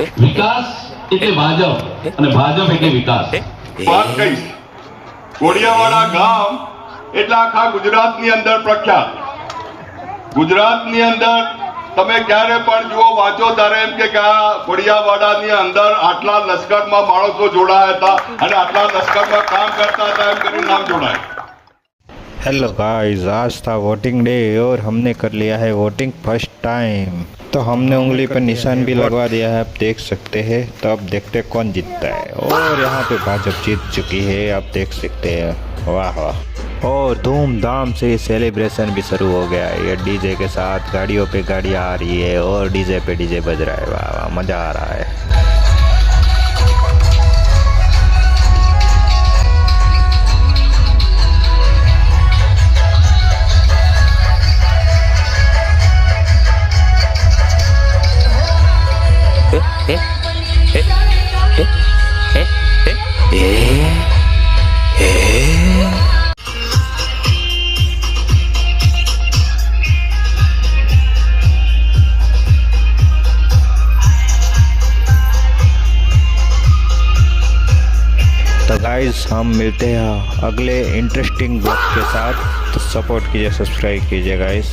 વિકાસ એટલે ભાજપ અને ભાજપ એટલે વિકાસ. વાત કહીશ, કોડિયાવાડા ગામ એટલે આખા ગુજરાતની અંદર પ્રખ્યાત. ગુજરાતની અંદર તમે ક્યારે પણ જુઓ, વાંચો ત્યારે એમ કે આ કોડિયાવાડાની અંદર આટલા લશ્કરમાં માણસો જોડાયા હતા અને આટલા લશ્કરમાં કામ કરતા હતા એમ કરીને નામ જોડાય. हेलो गाइस, आज था वोटिंग डे और हमने कर लिया है वोटिंग फर्स्ट टाइम। तो हमने उंगली पर निशान भी लगवा दिया है, आप देख सकते हैं। तो अब देखते हैं कौन जीतता है। और यहाँ पे भाजपा जीत चुकी है, आप देख सकते हैं। वाह वाह। और धूमधाम से सेलिब्रेशन भी शुरू हो गया है। ये डीजे के साथ गाड़ियों पे गाड़ियाँ आ रही है और डीजे पे डीजे बज रहा है। वाह वाह, मज़ा आ रहा है। तो गाइस, हम मिलते हैं अगले इंटरेस्टिंग ब्लॉग के साथ। तो सपोर्ट कीजिए, सब्सक्राइब कीजिए गाइस।